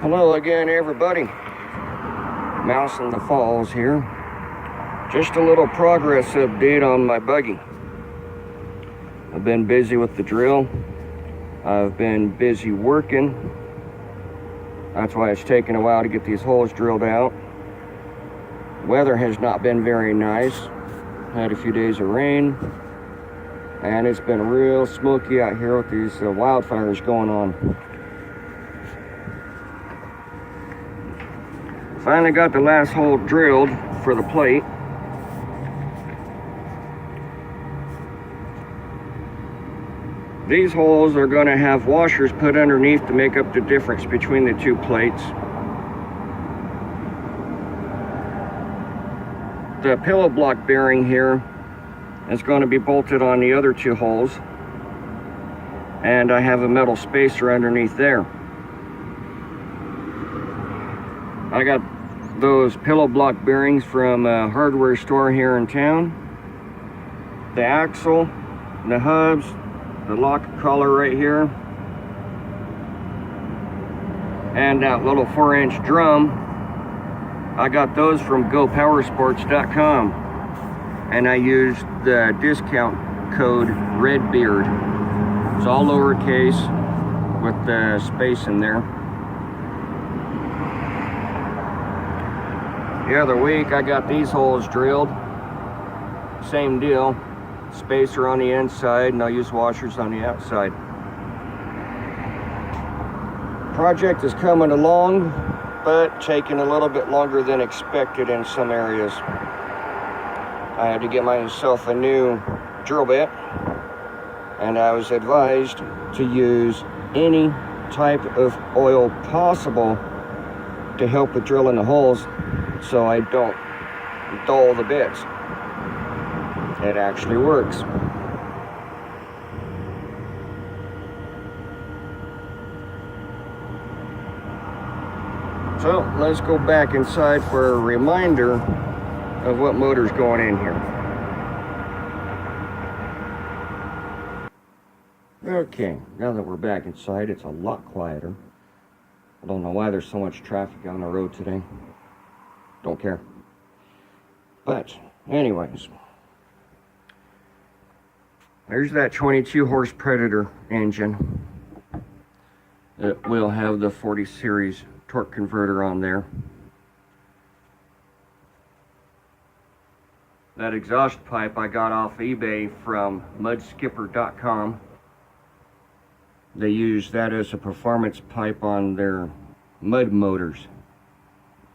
Hello again, everybody. Mouse in the Falls here. Just a little progress update on my buggy. I've been busy with the drill. I've been busy working. That's why it's taken a while to get these holes drilled out. Weather has not been very nice. Had a few days of rain. And it's been real smoky out here with these wildfires going on. Finally got the last hole drilled for the plate. These holes are going to have washers put underneath to make up the difference between the two plates. The pillow block bearing here is going to be bolted on the other two holes, and I have a metal spacer underneath there. I got those pillow block bearings from a hardware store here in town. The axle, the hubs, the lock collar right here, and that little 4-inch drum. I got those from GoPowersports.com, and I used the discount code REDBEARD. It's all lowercase with the space in there. The other week I got these holes drilled. Same deal. Spacer on the inside, and I'll use washers on the outside. Project is coming along, but taking a little bit longer than expected in some areas. I had to get myself a new drill bit, and I was advised to use any type of oil possible to help with drilling the holes so I don't dull the bits. It actually works. So let's go back inside for a reminder of what motor's going in here. Okay, now that we're back inside, it's a lot quieter. I don't know why there's so much traffic on the road today. Don't care. But anyways, there's that 22 horse Predator engine. It will have the 40 series torque converter on there. That exhaust pipe I got off eBay from mudskipper.com. They use that as a performance pipe on their mud motors.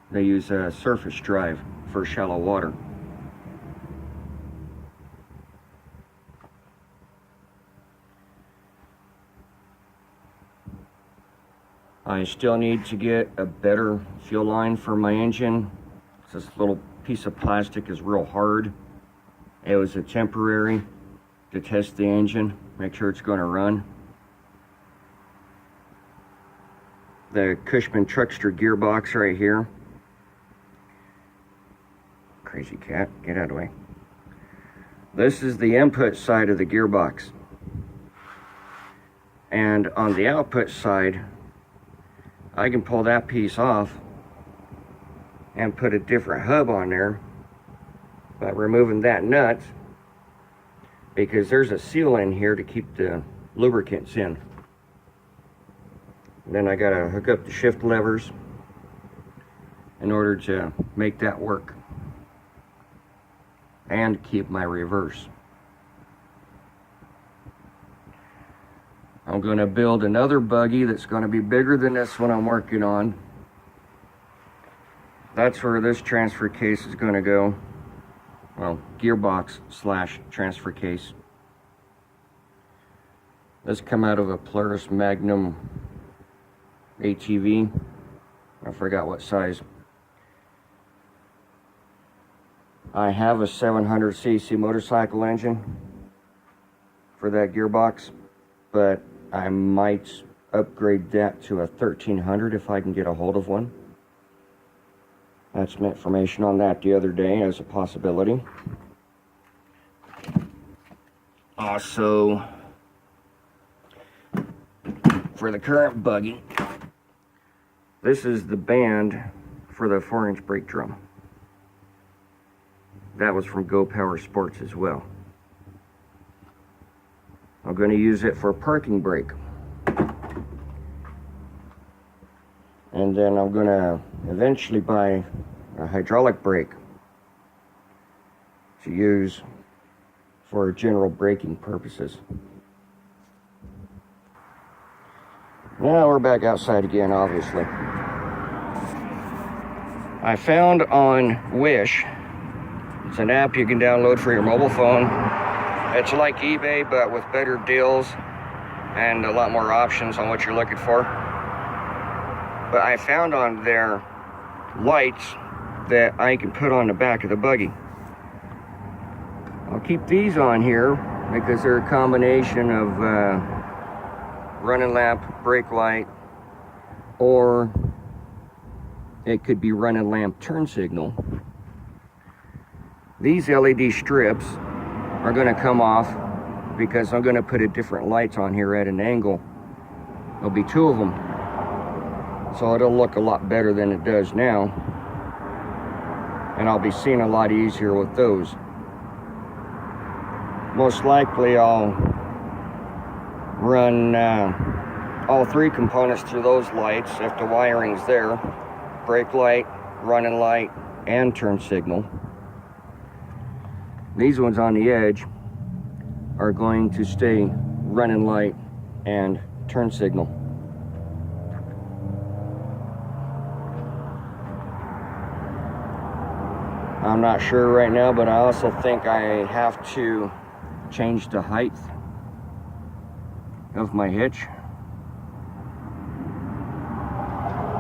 They use a surface drive for shallow water. I still need to get a better fuel line for my engine. This little piece of plastic is real hard. It was a temporary to test the engine, make sure it's going to run. The Cushman Truckster gearbox right here. Crazy cat, get out of the way. This is the input side of the gearbox. And on the output side, I can pull that piece off and put a different hub on there by removing that nut, because there's a seal in here to keep the lubricants in. Then I gotta hook up the shift levers in order to make that work and keep my reverse. I'm going to build another buggy that's going to be bigger than this one I'm working on. That's where this transfer case is going to go. Well, gearbox / transfer case. This come out of a Polaris Magnum ATV. I forgot what size. I have a 700cc motorcycle engine for that gearbox, but I might upgrade that to a 1300 if I can get a hold of one. That's some information on that the other day as a possibility. Also, for the current buggy, This is the band for the 4-inch brake drum. That was from Go Power Sports as well. I'm going to use it for parking brake. And then I'm going to eventually buy a hydraulic brake to use for general braking purposes. Now we're back outside again, obviously. I found on Wish, it's an app you can download for your mobile phone. It's like eBay, but with better deals and a lot more options on what you're looking for. But I found on there lights that I can put on the back of the buggy. I'll keep these on here because they're a combination of running lamp, brake light, or it could be running lamp turn signal. These LED strips are going to come off because I'm going to put a different lights on here at an angle. There'll be 2 of them, so it'll look a lot better than it does now, and I'll be seeing a lot easier with those. Most likely I'll run all 3 components through those lights if the wiring's there: brake light, running light, and turn signal. These ones on the edge are going to stay running light and turn signal. I'm not sure right now, but I also think I have to change the height of my hitch.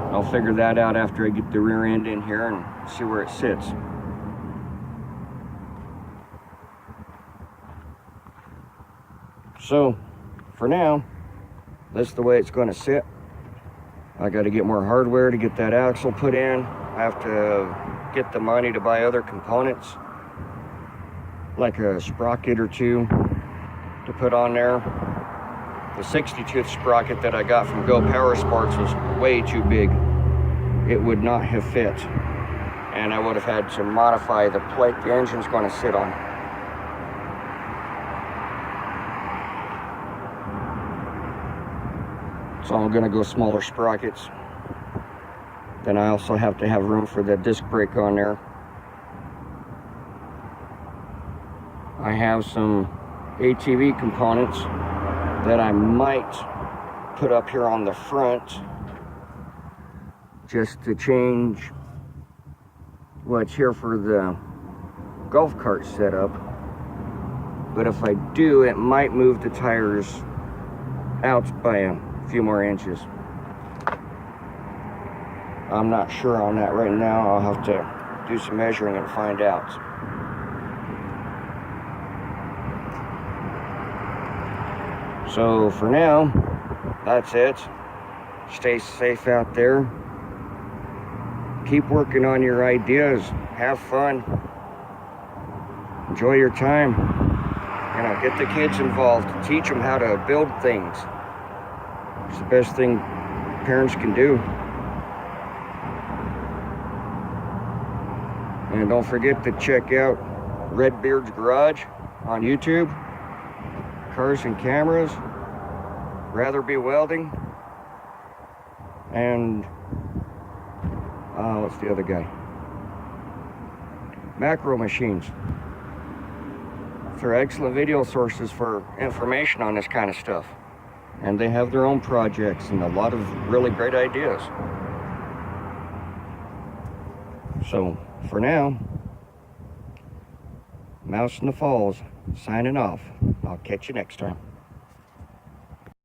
I'll figure that out after I get the rear end in here and see where it sits. So for now, that's the way it's going to sit. I got to get more hardware to get that axle put in. I have to get the money to buy other components, like a sprocket or 2 to put on there. The 60-tooth sprocket that I got from Go Power Sports was way too big. It would not have fit, and I would have had to modify the plate the engine's going to sit on. So I'm going to go smaller sprockets. Then I also have to have room for the disc brake on there. I have some ATV components that I might put up here on the front just to change what's here for the golf cart setup. But if I do, it might move the tires out by a few more inches. I'm not sure on that right now. I'll have to do some measuring and find out. So for now, that's it. Stay safe out there. Keep working on your ideas. Have fun. Enjoy your time. You know, get the kids involved. Teach them how to build things. It's the best thing parents can do. And don't forget to check out Redbeard's Garage on YouTube. Cars and Cameras, Rather Be Welding, and what's the other guy? Macro Machines. They're excellent video sources for information on this kind of stuff. And they have their own projects and a lot of really great ideas. So, for now, Mouse in the Falls, signing off. I'll catch you next time.